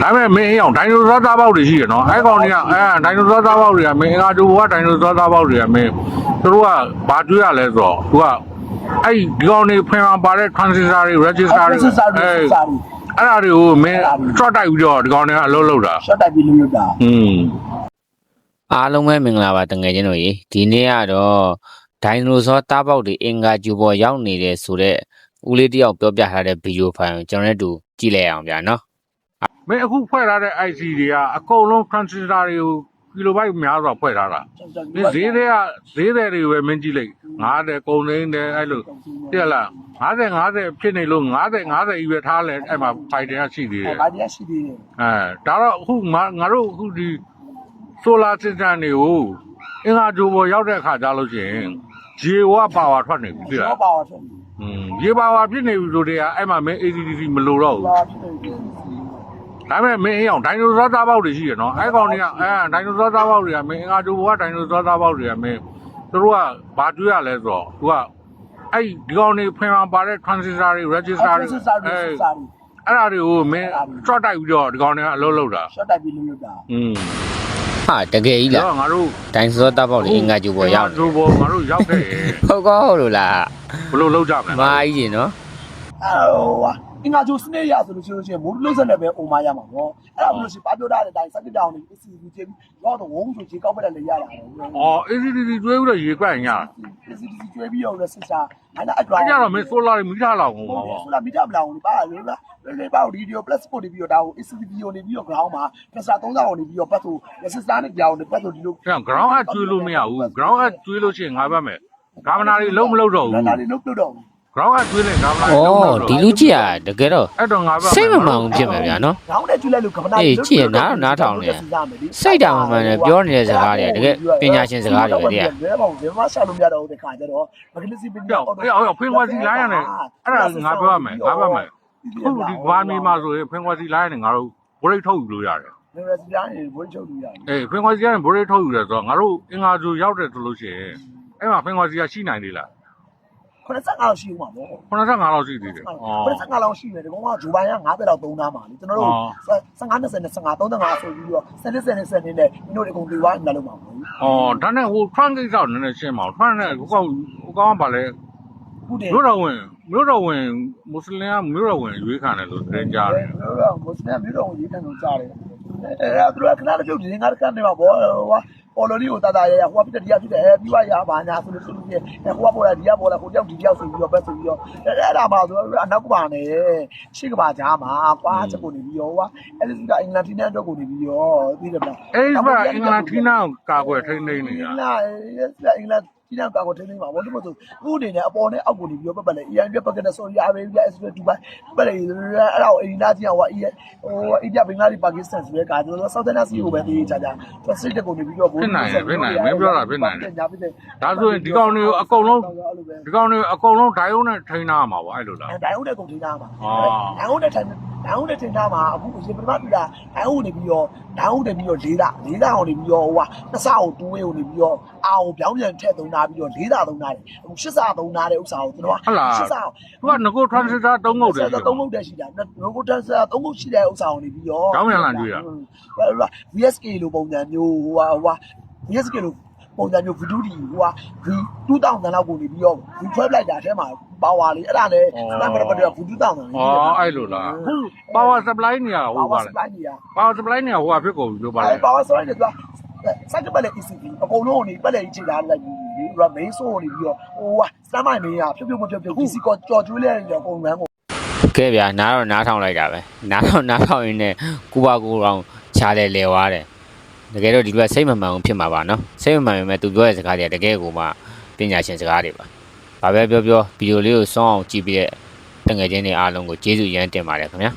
ဒါပေမဲ့မင်းအောင်ဒိုင်နိုဆောသားပေါက်တွေရှိရနော်အဲ့ကောင်တွေကဒိုင်နိုဆောသားပေါက်တွေကမင်းအင်္ဂါတူဘောကဒိုင်နိုဆောသားပေါက်တွေကမင်းသူတို့ကဘာတွေးရလဲဆိုတော့သူကအဲ့ဒီကောင်တွေဖင်အောင်ပါတဲ့ transistor တွေ register တွေအဲ့ဒါတွေကိုမင်း short တိုက်ပြီးတော့ဒီကောင်တွေကအလုပ်လုပ်တာ short တိုက်ပြီးလုပ်တာအားလုံးပဲမင်္ဂလာပါတငယ်ချင်းတို့ရေဒီနေ့ကတော့ဒိုင်နိုဆောသားပေါက်တွေအင်္ဂါကျူပေါ်ရောက်နေတဲ့ဆိုတော့ဦးလေးတယောက်ပြောပြထားတဲ့ဗီဒီယိုဖိုင်ကိုကျွန်တော်တို့ကြည့်လိုက်အောင်ဗျာနော်မင်းအခုဖွဲ့ထားတဲ့ IC တွေကအကုန်လုံး transistor တွေကိုကီလိုဘိုက်များစွာဖွဲ့ထားတာမင်းဈေးတွေကိုပဲမင်းကြည့်လိုက်90ကုန်နေတယ်အဲ့လိုပြက်လား50ဖြစ်နေလို့50ကြီးပဲထားလဲအဲ့မှာဖိုင်တွေကရှိသေးတယ်ဖိုင်တွေကရှိသေးတယ်ဒါတော့အခုငါတို့အခုဒီ solar system တွေကိုအင်္ဂါဂျိုပေါ်ရောက်တဲ့အခါကျလို့ရှိရင်ရေဝပါဝါထွက်နေပြီပြလားပါဝါထွက်ရေပါဝါဖြစ်နေပြီဆိုတဲ့အဲ့မှာမင်း ADDC မလိုတော့ဘူးဒါပေမဲ့မင်းအောင်ဒိုင်နိုဆောသားပေါက်တွေရှိရနော်အဲ့ကောင်တွေကဒိုင်နိုဆောသားပေါက်တွေကမင်းအင်္ဂါဂျိုဘောကဒိုင်နိုဆောသားပေါက်တွေကမင်းသူတို့ကဘာတွေးရလဲဆိုတော့သူကအဲ့ဒီကောင်တွေဖင်အောင်ပါတဲ့ transistor တွေ register တွေအဲ့ဒါတွေကိုမင်း short တိုက်ပြီးတော့ဒီကောင်တွေကအလုပ်လုပ်တာ short တိုက်ပြီးလုပ်တာဟာတကယ်ကြီးလားငါတို့ဒိုင်ဆောသားပေါက်တွေအင်္ဂါကျူပေါ်ရောက်ဂျိုဘောငါတို့ရောက်ခဲ့ဟုတ်ကောဟုတ်လို့လားဘလို့လုပ်ကြမလဲမာကြီးကြီးနော်အင်္ဂါဂျိုစနေရဆိုလို့ရှိရင်မိုးလုံးစက်နဲ့ပဲအုံမရမှာပေါ့အဲ့ဒါလို့ရှိပါပြောတာတဲ့အတိုင်းစက်တောင်နေ ACD ကျေးပြီးတော့ဝုန်းဆိုခြေကောက်ပက်တဲ့လေရတာACD ကျွေးပြီးတော့ရေကွက်ရ ACD ကျွေးပြီးတော့လည်းစစ်စားအဲ့ဒါအကြတော့မင်း solar တွေမီတာလောက်ဟောပါ solar မီတာမလောက်ဘူးပါလို့လားလေပါဒီဒီယို plus ပို့နေပြီးတော့ဒါကို ACD ကိုနေပြီးတော့ ground မှာ transistor 3000ကိုနေပြီးတော့ပတ်ဆို resistor နဲ့ကြောင်နေပတ်ဆိုဒီလို ground အကျွေးလို့မရဘူး ground အကျွေးလို့ရှိရင်ငါဘက်မယ်ဂါမနာတွေလုံးမလုံးတော့ဘူးဂါမနာတွေလုံးတော့ဘူးground ကကျွေးလိုက်ဂါမနာဒီလူကြည့်ရတကယ်တော့အဲ့တော့ငါဘက်စိတ်မမှန်ဘူးဖြစ်မှာဗျာနော် ground နဲ့ကျွေးလိုက်လို့ဂါမနာအေးကြည့်ရနားထောင်နေစိတ်တာမမှန်နဲ့ပြောနေတဲ့စကားတွေတကယ်ပညာရှင်စကားတွေပဲတဲ့ဘယ်မှာဘယ်မှာရှာလို့မရတော့တဲ့ခါကျတော့မကလေးစီပင်းတော့ဖင်ခွာစီလိုင်းရတယ်အဲ့ဒါငါပြောရမယ်ဟုတ်ဒီဘာမီမှာဆိုရင်ဖင်ခွာစီလိုင်းရတယ်ငါတို့ဘရိတ်ထုတ်ယူလို့ရတယ်ဖင်ခွာစီလိုင်းရင်ဘရိတ်ထုတ်ယူရတယ်ဖင်ခွာစီလိုင်းဘရိတ်ထုတ်ယူတယ်ဆိုတော့ငါတို့အင်္ဂါဂျိုရောက်တယ်ဆိုလို့ရှိရင်အဲ့မှာဖင်ခွာစီကရှိနိုင်သေးလား85လောက်ရှိဦးမှာပေါ့85လောက်ရှိသေးတယ်85လောက်ရှိတယ်ဒီကောင်ကဂျိုဘိုင်က90လောက်သုံးသားမှာလေကျွန်တော်တို့15 20 25 35ဆိုပြီးတော့7နဲ့ဒီတို့အကုန်ပြေးသွားနေလို့မှာပေါ့ဒါနဲ့ဟို trunk ကိစ္စနည်းနည်းရှင်းပါဦး trunk နဲ့ကိုကောင်ကပါလေမြို့တော်ဝင်မွတ်စလင်ကမြို့တော်ဝင်ရွေးခံတယ်လို့သတင်းကြားတယ်မွတ်စလင်ကမြို့တော်ဝင်ရွေးခံလို့ကြားတယ်အဲ့ဒါသူကခဏတပြုတ်နေငါကနေမှာပေါ့ပေါ်လိုလီကိုတာတာရဟိုကပြတရားဖြစ်တယ်ပြီးွားရပါညာဆိုလို့ဟိုကပေါ်လာဒီကပေါ်လာဟိုကြောက်ဒီကြောက်ဆိုပြီးတော့ပဲဆိုပြီးတော့အဲ့ဒါမှဆိုတော့အနောက်ကပါနေရှေ့ကပါကြားမှာကွာချက်ကိုနေပြီးတော့ဟိုကအဲ့ဒီကအင်္ဂလန်တီးနဲ့တော့ကိုနေပြီးတော့သိတယ်ဗျအဲ့ဒီကအင်္ဂလန်တီးနဲ့ကာကွယ်ထိန်းသိမ်းနေတာအင်္ဂလန်ဒီနောက်ကောက်ထိန်းသိမ်းပါဘောလို့မဆိုအခုအနေနဲ့အပေါ်နဲ့အောက်ကိုနေပြီးတော့ပတ်လေ EIN ပြပတ်ကတဲ့ဆိုရီအာရေဗျSW ဒူဘိုင်းပတ်လေအဲ့ဒါကိုအင်နာကြီးဟိုအိန္ဒိယဘင်္ဂလားဒေ့ရှ်ပါကစ္စတန်ဆိုတဲ့ကာကျွန်တော်ဆောက်တန်နာစီကိုပဲသေးချာသူစိတ်တက်ကိုနေပြီးတော့ဖြစ်နိုင်မင်းပြောတာဖြစ်နိုင်ဒါဆိုရင်ဒီကောင်တွေကိုအကုန်လုံးဒိုင်ယုံနဲ့ထိန်းထားမှာပေါ့အဲ့လိုလားဒိုင်ယုံနဲ့ကုန်ထိန်းထားမှာဒိုင်ယုံနဲ့ထိန်းထားမှာအခုရေပထမပြတာဒိုင်ယုံနေပြီးတော့လေးတာအောင်နေပြီးတော့ဟိုကနှစ်ဆအောင်တူးဝေးကိုနေပြီးတော့အောင်ပြောင်းပြန်ထည့်သုံးထားပြီးတော့လေးတာသုံးထားတယ်အခု8ဆသုံးထားတဲ့ဥစ္စာကိုကျွန်တော်က8ဆသူကငကို transistor 3ငုတ်တယ်3ငုတ်တည်းရှိတာငကို transistor 3ငုတ်ရှိတဲ့ဥစ္စာကိုနေပြီးတော့ကြောင်းမြန်လာတွေ့တာ VSK လိုပုံစံမျိုးဟို VSK လိုပုံစံမျိုးဗီဒူဒီဟိုက V2000 လောက်ကိုနေပြီးတော့ V12 လိုက်တာအဲမှာပါဝါလေးအဲ့ဒါလည်းစမ်းမရပတ်ဗီဒူ2000အဲ့လိုလား power supply နေရဟိုပါလေ power supply နေရဟိုကဖြစ်ကုန်ပြီလို့ပါလေ power supply နေသူကစက်ကပတ်လေ ECD အကုန်လုံးကိုနေပတ်လေချိန်ထားလိုက်ပြီးဒီ main source ကိုနေပြီးတော့ဟိုကစမ်းမိုင်မင်းကဖြုတ် DC ကကြော်ကျွေးလဲနေပုံမှန်ကိုကဲဗျာနားထောင်လိုက်တာပဲနားထောင်ရင်းနဲ့ကူပါကူအောင်ခြားတယ်လဲသွားတယ်တကယ်တော့ဒီလူကစိတ်မမှန်ဘူးဖြစ်မှာပါနော်စိတ်မမှန်ပေမဲ့သူပြောတဲ့စကားတွေကတကယ်ကိုမှပညာရှင်စကားတွေပါဘာပဲပြောဗီဒီယိုလေးကိုစောင်းအောင်ကြည့်ပြီးတဲ့တငယ်ချင်းတွေအားလုံးကိုကျေးဇူးရမ်းတင်ပါတယ်ခင်ဗျာ